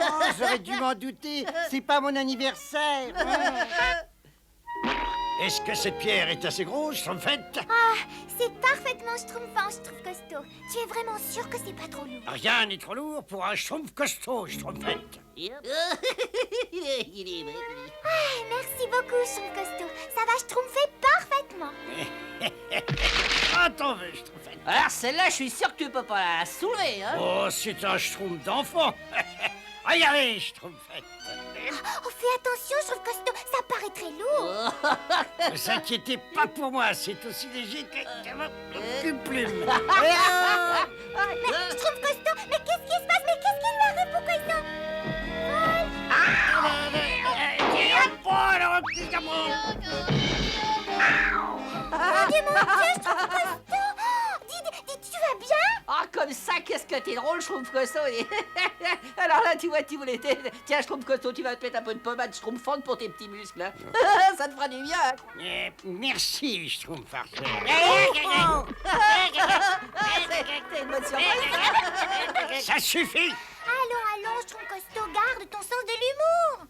Oh, j'aurais dû m'en douter. C'est pas mon anniversaire. Est-ce que cette pierre est assez grosse, Schtroumpfette? Ah, c'est parfaitement schtroumpfant, je trouve costaud. Tu es vraiment sûr que c'est pas trop lourd? Rien n'est trop lourd pour un schtroumpf costaud, Schtroumpfette. Il est Ah, merci beaucoup, je trouve costaud. Ça va schtroumpfer parfaitement. Ah, t'en veux, Schtroumpfette. Alors celle-là, je suis sûr que tu peux pas la soulever, hein. Oh, c'est un schtroumpf d'enfant. Regardez, Schtroumpfette. Oh, fais attention, je trouve costaud. Ça paraît très lourd. Ne vous inquiétez pas pour moi, c'est aussi léger qu'une plume. Mais je trouve costaud. Mais qu'est-ce qui se passe? Mais qu'est-ce qu'il m'arrive? Pourquoi ils sont... Mon Dieu, je trouve costaud. Dis, tu vas bien? Ah, comme ça, qu'est-ce que t'es drôle, je trouve costaud. Alors là, tu vois, tu voulais... Tiens, je trouve costaud, tu vas te mettre un peu de pommade schtroumpfante pour tes petits muscles, hein. Ça te fera du bien. Merci, Schtroumpfarceur. C'est une bonne surprise. Ça suffit. Allons, je trouve costaud. Garde ton sens de l'humour.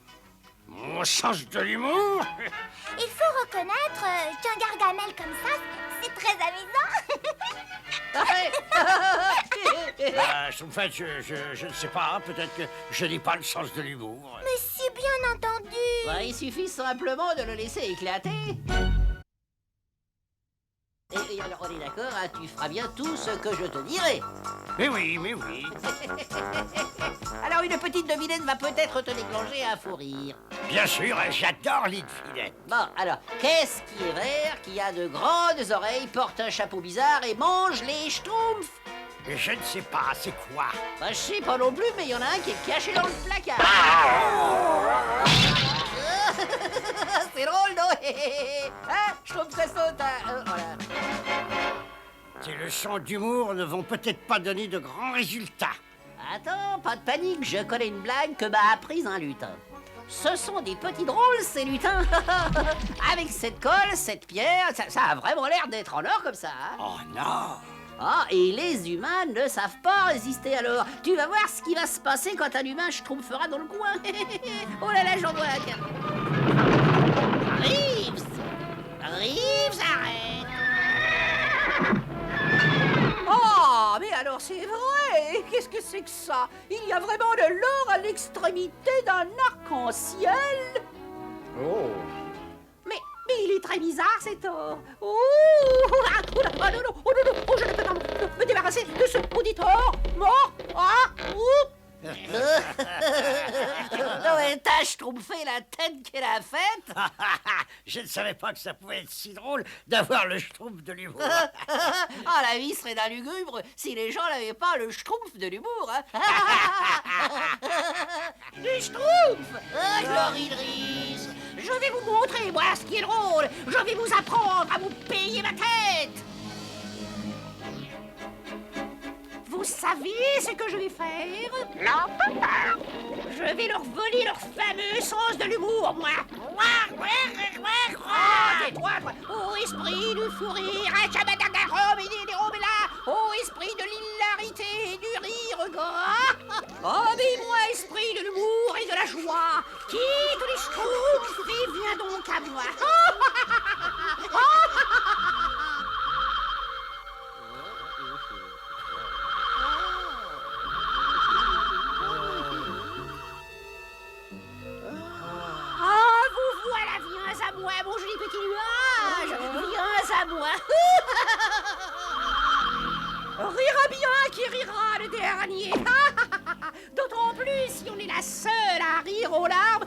Mon sens de l'humour. Il faut reconnaître qu'un gargamel comme ça, c'est très amusant. Schtroumpfette, je ne sais pas, peut-être que je n'ai pas le sens de l'humour. Mais si bien entendu. Ouais, il suffit simplement de le laisser éclater. Et alors, on est d'accord, hein, tu feras bien tout ce que je te dirai. Mais oui. Alors, une petite devinette va peut-être te déclencher un fou rire. Bien sûr, j'adore les devinettes. Bon, alors, qu'est-ce qui est vert, qui a de grandes oreilles, porte un chapeau bizarre et mange les schtroumpfs? Mais je ne sais pas, c'est quoi? Bah, je sais pas non plus, mais il y en a un qui est caché dans le placard. C'est drôle, non? Hein? Je trouve que ça, voilà. Tes leçons d'humour ne vont peut-être pas donner de grands résultats. Attends, pas de panique, je connais une blague que m'a apprise un lutin. Ce sont des petits drôles, ces lutins. Avec cette colle, cette pierre, ça a vraiment l'air d'être en or comme ça. Hein? Oh non! Ah, et les humains ne savent pas résister alors. Tu vas voir ce qui va se passer quand un humain schtroumpfera dans le coin. Oh là là, j'en vois un, tiens. Reeves, arrête. Oh, mais alors c'est vrai. Qu'est-ce que c'est que ça? Il y a vraiment de l'or à l'extrémité d'un arc-en-ciel. Oh! Mais il est très bizarre cet or. Oh, ah, oh, là, oh, non, non, oh, non, non, oh, je ne peux pas me débarrasser de ce maudit or. Mort. Ah, oups. Non mais t'as schtroumpfé la tête qu'elle a faite. Je ne savais pas que ça pouvait être si drôle d'avoir le schtroumpf de l'humour. Ah, la vie serait d'un lugubre si les gens n'avaient pas le schtroumpf de l'humour, hein. Du schtroumpf. Gloridris, je vais vous montrer, moi, ce qui est drôle. Je vais vous apprendre à vous payer ma tête. Vous savez ce que je vais faire? Non, papa. Je vais leur voler leur fameux sens de l'humour, moi. Oh, tais-toi, toi. Oh, esprit du fou rire, oh, esprit de l'hilarité et du rire gras. Oh, mais moi, esprit de l'humour et de la joie. Quitte les schtroumpfs et viens donc à moi. Ah, vous voilà, viens à moi, mon joli petit nuage. Viens à moi. Rira bien qui rira le dernier. D'autant plus si on est la seule à rire aux larmes.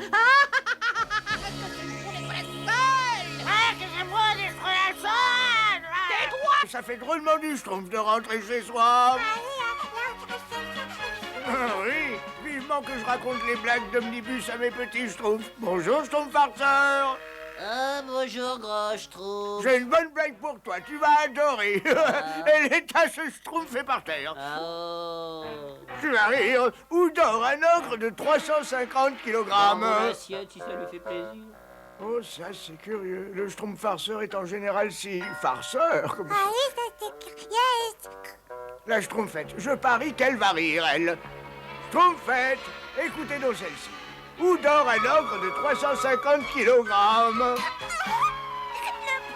Tais-toi. Ça fait drôlement du schtroumpf de rentrer chez soi. Ah oui, vivement que je raconte les blagues d'omnibus à mes petits schtroumpfs. Bonjour, schtroumpf-farceur. Ah, bonjour, gros schtroumpf. J'ai une bonne blague pour toi, tu vas adorer. Et les tasses schtroumpfées par terre. Oh. Tu vas rire. Où dort un ogre de 350 kg? Assiette, si ça lui fait plaisir. Oh, ça, c'est curieux. Le schtroumpf-farceur est en général si farceur comme ça. Ah oui, ça c'est curieux. La schtroumpfette, je parie qu'elle va rire, elle. Schtroumpfette, écoutez donc celle-ci. Où dort un ogre de 350 kilogrammes? Le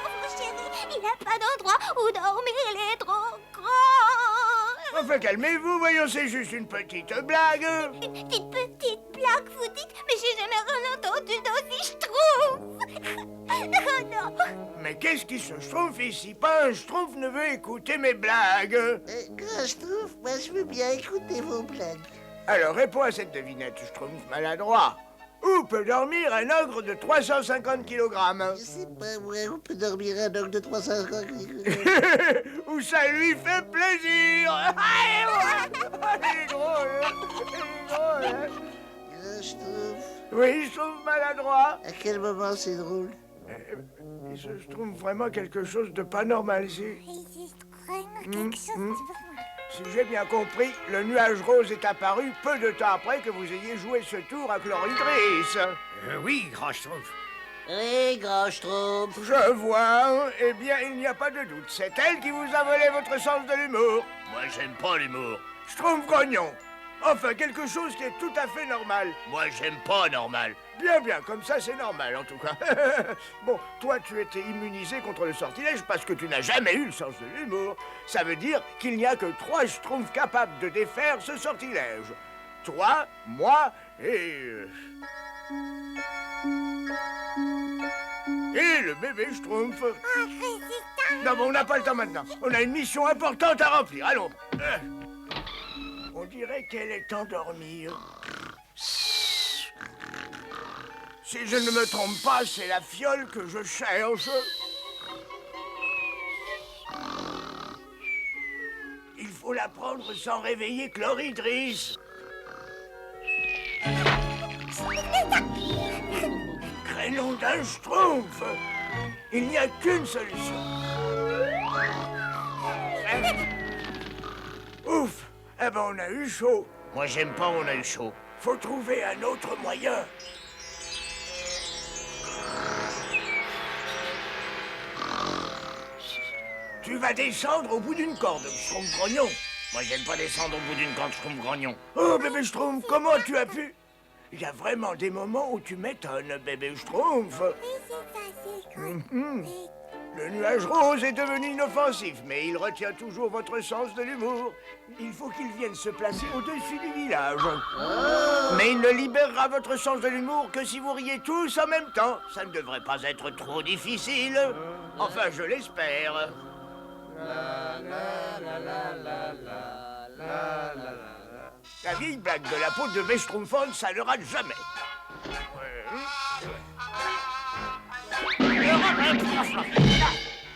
pauvre chéri, il n'a pas d'endroit où dormir, il est trop grand. Enfin, calmez-vous, voyons, c'est juste une petite blague. Une petite blague, vous dites, mais j'ai jamais rien entendu d'aussi schtroumpf. Oh non. Mais qu'est-ce qui se schtroumpf ici? Pas un schtroumpf ne veut écouter mes blagues. Quand je trouve, moi je veux bien écouter vos blagues. Alors, réponds à cette devinette, schtroumpf maladroit. Où peut dormir un ogre de 350 kilogrammes? Je sais pas, ouais, on peut dormir un ogre de 350 Où ça lui fait plaisir. Il est drôle, il est drôle. Je trouve. Oui, je trouve maladroit. À quel moment c'est drôle? Je trouve vraiment quelque chose de pas normal ici. Il est vraiment quelque chose. Si j'ai bien compris, le nuage rose est apparu peu de temps après que vous ayez joué ce tour à Chloridris. Oui, grand Schtroumpf. Oui, grand Schtroumpf. Je vois. Eh bien, il n'y a pas de doute. C'est elle qui vous a volé votre sens de l'humour. Moi, j'aime pas l'humour. Schtroumpf grognon. Enfin, quelque chose qui est tout à fait normal. Moi, j'aime pas normal. Bien, bien, comme ça, c'est normal, en tout cas. Bon, toi, tu étais immunisé contre le sortilège parce que tu n'as jamais eu le sens de l'humour. Ça veut dire qu'il n'y a que 3 schtroumpfs capables de défaire ce sortilège. Toi, moi et le bébé schtroumpf. Oh, résistant. Non, bon, on n'a pas le temps maintenant. On a une mission importante à remplir. Allons. On dirait qu'elle est endormie. Si je ne me trompe pas, c'est la fiole que je cherche. Il faut la prendre sans réveiller Chloridris. Crénom d'un schtroumpf. Il n'y a qu'une solution. Ouf. Eh ben, on a eu chaud. Moi, j'aime pas on a eu chaud. Faut trouver un autre moyen. Tu vas descendre au bout d'une corde, Schtroumpf grognon. Moi, j'aime pas descendre au bout d'une corde, Schtroumpf grognon. Oh, bébé Schtroumpf, comment tu as pu? Il y a vraiment des moments où tu m'étonnes, bébé Schtroumpf. Oui, c'est ça, c'est cool. Le nuage rose est devenu inoffensif, mais il retient toujours votre sens de l'humour. Il faut qu'il vienne se placer au-dessus du village. Mais il ne libérera votre sens de l'humour que si vous riez tous en même temps. Ça ne devrait pas être trop difficile. Enfin, je l'espère. La vieille blague de la peau de Schtroumpfon, ça ne rate jamais.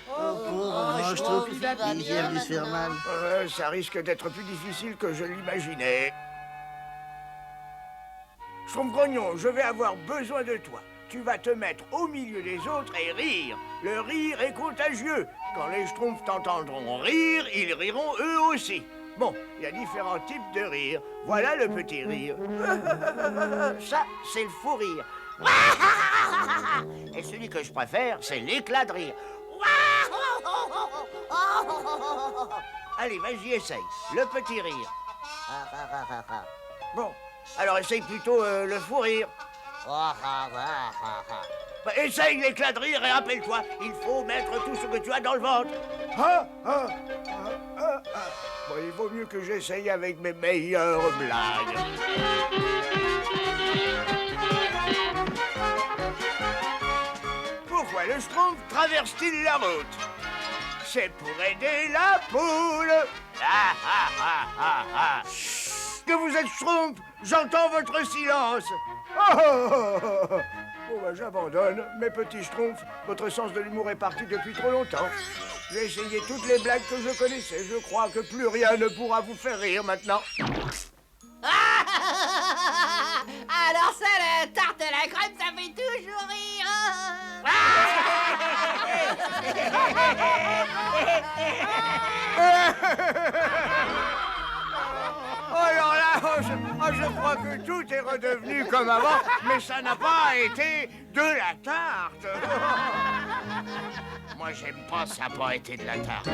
Pauvre je trouve il vient de se faire mal. Ça risque d'être plus difficile que je l'imaginais. Schtroumpf grognon, je vais avoir besoin de toi. Tu vas te mettre au milieu des autres et rire. Le rire est contagieux. Quand les Schtroumpfs t'entendront rire, ils riront eux aussi. Bon, il y a différents types de rire. Voilà le petit rire. Ça, c'est le fou rire. Et celui que je préfère, c'est l'éclat de rire. Allez, vas-y, essaye. Le petit rire. Bon, alors essaye plutôt le fou rire. Bah, essaye l'éclat de rire et rappelle-toi, il faut mettre tout ce que tu as dans le ventre. Bon, il vaut mieux que j'essaye avec mes meilleures blagues. Pourquoi le Schtroumpf traverse-t-il la route? C'est pour aider la poule. Que vous êtes Schtroumpf, j'entends votre silence. Bon, bah, j'abandonne. Mes petits Schtroumpfs, votre sens de l'humour est parti depuis trop longtemps. J'ai essayé toutes les blagues que je connaissais. Je crois que plus rien ne pourra vous faire rire maintenant. Alors ça, la tarte à la crème, ça fait toujours rire. Oh alors là, je crois que tout est redevenu comme avant, mais ça n'a pas été de la tarte. Moi, j'aime pas ça n'a pas été de la tarte.